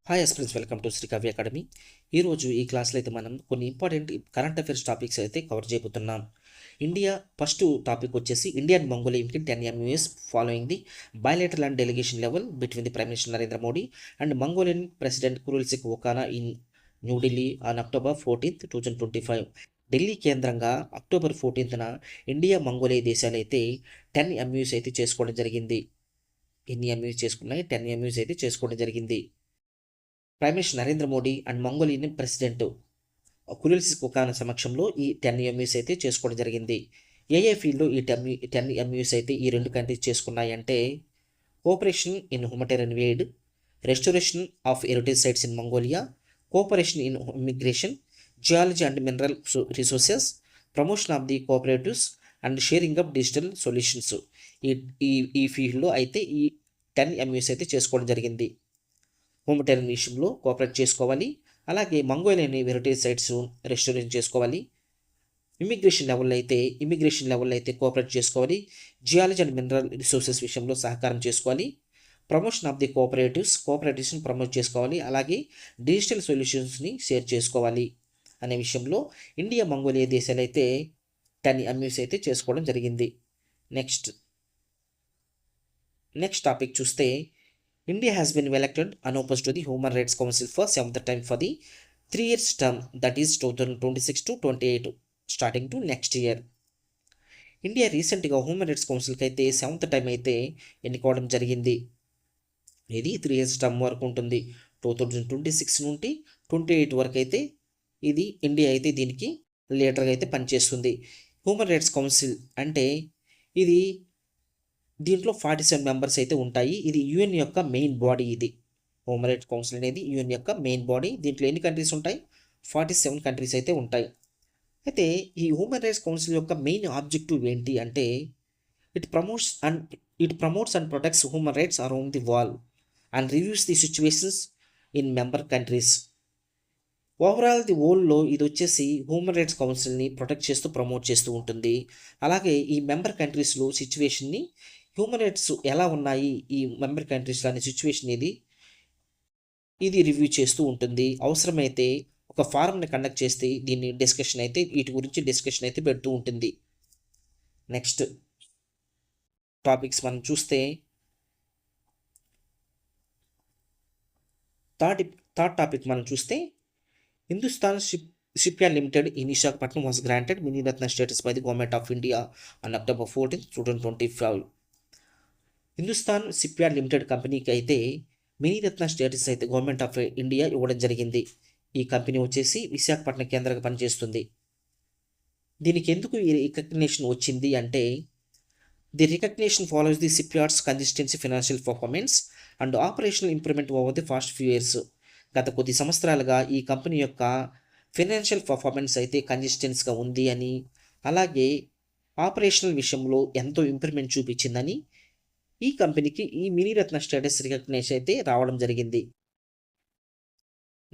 Hi friends, welcome to Shri Kavi academy. ఈరోజు ఈ క్లాస్లో అయితే మనం కొన్ని ఇంపార్టెంట్ కరెంట్ అఫైర్స్ టాపిక్స్ అయితే కవర్ చేయబోతున్నాం. ఇండియా ఫస్ట్ టాపిక్ వచ్చేసి ఇండియన్ మంగోలియన్కి 10 MUS following the bilateral and delegation level between the prime minister Narendra Modi and Mongolian president Khurelsukh Ukhnaa in New Delhi on October 14th, 2025. Delhi కేంద్రంగా October 14th ఇండియా మంగోలియా దేశాలు అయితే 10 MUS అయితే చేసుకోవడం జరిగింది. ఎన్ని MUS చేసుకున్నాయి? 10 MUS అయితే చేసుకోవడం జరిగింది. Prime minister Narendra Modi and Mongolian president Khurelsukh Ukhnaa సమక్షంలో ఈ 10 MUS అయితే చేసుకోవడం జరిగింది. ఏ ఫీల్డ్లో ఈ 10 MUS అయితే ఈ రెండు కంట్రీస్ చేసుకున్నాయి అంటే cooperation in humanitarian aid, restoration of heritage sites in Mongolia, cooperation in immigration, geology and mineral resources, promotion of the cooperatives and sharing of digital solutions. ఈ ఈ ఈ ఫీల్డ్లో అయితే ఈ 10 MUS అయితే చేసుకోవడం జరిగింది. హ్యూమటేరియన్ విషయంలో కోఆపరేట్ చేసుకోవాలి, అలాగే మంగోలియన్ హెరిటేజ్ సైట్స్ రెస్టోరేషన్ చేసుకోవాలి, ఇమిగ్రేషన్ లెవెల్లో అయితే కోఆపరేట్ చేసుకోవాలి, జియాలజీ అండ్ మినరల్ రిసోర్సెస్ విషయంలో సహకారం చేసుకోవాలి, ప్రమోషన్ ఆఫ్ ది కోఆపరేటివ్స్ని ప్రమోట్ చేసుకోవాలి, అలాగే డిజిటల్ సొల్యూషన్స్ని షేర్ చేసుకోవాలి అనే విషయంలో ఇండియా మంగోలియా దేశాలు అయితే 10 MUS అయితే చేసుకోవడం జరిగింది. నెక్స్ట్ టాపిక్ చూస్తే India has been elected unopposed to the Human Rights Council for 7th time for the 3 years term, that is 2026 to 28, starting to next year. India రీసెంట్గా హ్యూమన్ రైట్స్ కౌన్సిల్కి అయితే 7th time అయితే ఎన్నుకోవడం జరిగింది. ఇది 3 years term వరకు ఉంటుంది. 2026 నుండి 28 వరకు అయితే ఇది ఇండియా అయితే దీనికి లీడర్గా అయితే పనిచేస్తుంది. హ్యూమన్ రైట్స్ కౌన్సిల్ అంటే ఇది దీంట్లో 47 మెంబర్స్ అయితే ఉంటాయి. ఇది యుఎన్ యొక్క మెయిన్ బాడీ. ఇది హ్యూమన్ రైట్స్ కౌన్సిల్ అనేది యుఎన్ యొక్క మెయిన్ బాడీ. దీంట్లో ఎన్ని కంట్రీస్ ఉంటాయి? 47 కంట్రీస్ అయితే ఉంటాయి. అయితే ఈ హ్యూమన్ రైట్స్ కౌన్సిల్ యొక్క మెయిన్ ఆబ్జెక్టివ్ ఏంటి అంటే it promotes and protects human rights around the world and reviews the situations in member countries. Overall the వరల్డ్లో ఇది వచ్చేసి హ్యూమన్ రైట్స్ కౌన్సిల్ని ప్రొటెక్ట్ చేస్తూ ప్రమోట్ చేస్తూ ఉంటుంది. అలాగే ఈ మెంబర్ కంట్రీస్లో సిచ్యువేషన్ని హ్యూమన్ రైట్స్ ఎలా ఉన్నాయి ఈ మెంబర్ కంట్రీస్లో అనే సిచ్యువేషన్ ఇది రివ్యూ చేస్తూ ఉంటుంది. అవసరమైతే ఒక ఫారంని కండక్ట్ చేస్తే వీటి గురించి డిస్కషన్ అయితే పెడుతూ ఉంటుంది. నెక్స్ట్ టాపిక్స్ మనం చూస్తే థర్డ్ టాపిక్ మనం చూస్తే Hindustan shipyard limited in Visakhapatnam was granted Miniratna status by the government of India on October 14th, 2025. Hindustan shipyard limited కంపెనీకి అయితే మినీరత్న స్టేటస్ అయితే గవర్నమెంట్ ఆఫ్ ఇండియా ఇవ్వడం జరిగింది. ఈ కంపెనీ వచ్చేసి విశాఖపట్నం కేంద్రంగా పనిచేస్తుంది. దీనికి ఎందుకు ఈ రికగ్నిషన్ వచ్చింది అంటే the recognition follows the shipyard's consistency financial performance and operational improvement over the past few years. గత కొద్ది సంవత్సరాలుగా ఈ కంపెనీ యొక్క ఫైనాన్షియల్ పర్ఫార్మెన్స్ అయితే కన్సిస్టెన్స్గా ఉంది అని, అలాగే ఆపరేషనల్ విషయంలో ఎంతో ఇంప్రూవ్మెంట్ చూపించిందని ఈ కంపెనీకి ఈ మినీరత్న స్టేటస్ రికగ్నిషన్ అయితే రావడం జరిగింది.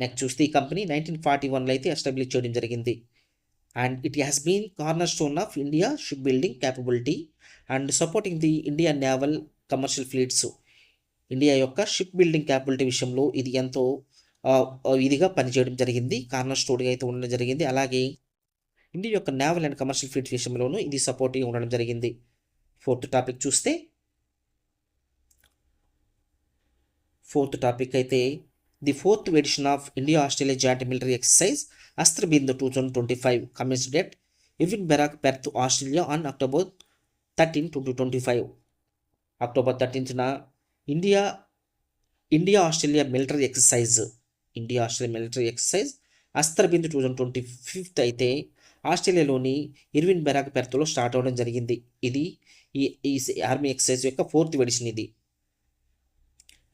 నెక్స్ట్ చూస్తే ఈ కంపెనీ 1941లో అయితే ఎస్టాబ్లిష్ చేయడం జరిగింది. And it has been corner stone of India ship building capability and supporting the Indian naval commercial fleets. India యొక్క షిప్ బిల్డింగ్ క్యాపబిలిటీ విషయంలో ఇది ఎంతో ఇదిగా పనిచేయడం జరిగింది, కార్నర్ స్టోన్గా అయితే ఉండడం జరిగింది. అలాగే ఇండియా యొక్క నేవల్ అండ్ కమర్షియల్ ఫ్లీట్ విషయంలోనూ ఇది సపోర్టివ్గా ఉండడం జరిగింది. ఫోర్త్ టాపిక్ అయితే the 4th edition of India Australia joint military exercise AustraHind 2025 commenced at Irwin barracks, Perth, Australia on October 13, 2025. October 13th India Australia military exercise AustraHind 2025 అయితే ఆస్ట్రేలియాలోని Irwin barrack, పెర్త్లో start అవ్వడం జరిగింది. ఇది ఈ ఆర్మీ ఎక్సర్సైజ్ యొక్క 4th edition. ఇది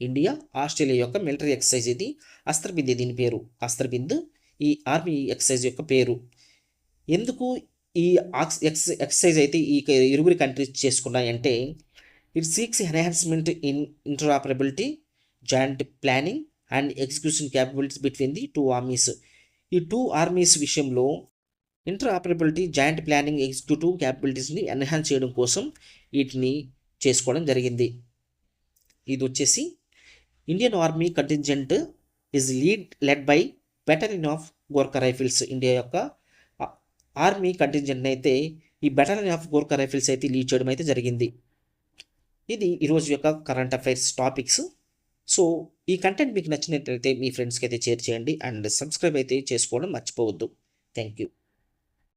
India Australia యొక్క military exercise. ఇది అస్త్రబింద్, దీని పేరు అస్త్రబింద్, ఈ ఆర్మీ ఎక్సర్సైజ్ యొక్క పేరు. ఎందుకు ఈ ఎక్సర్సైజ్ అయితే ఈ ఇరువురి కంట్రీస్ చేసుకున్నాయంటే it seeks enhancement in interoperability, joint planning and execution capabilities between the 2 armies. ఈ 2 ఆర్మీస్ విషయంలో ఇంటరాపరబిలిటీ, జాయింట్ ప్లానింగ్, ఎగ్జిక్యూటివ్ క్యాపబిలిటీస్ని ఎన్హాన్స్ చేయడం కోసం వీటిని చేసుకోవడం జరిగింది. ఇది వచ్చేసి Indian army contingent is led by battalion of Gorkha rifles. India యొక్క ఆర్మీ కంటింజెంట్ అయితే ఈ బెటాలియన్ ఆఫ్ గోర్ఖా రైఫిల్స్ అయితే లీడ్ చేయడం అయితే జరిగింది. ఇది ఈరోజు యొక్క కరెంట్ అఫైర్స్ టాపిక్స్. సో ఈ కంటెంట్ మీకు నచ్చినట్లయితే మీ ఫ్రెండ్స్కి అయితే షేర్ చేయండి అండ్ సబ్స్క్రైబ్ అయితే చేసుకోవడం మర్చిపోవద్దు. Thank you.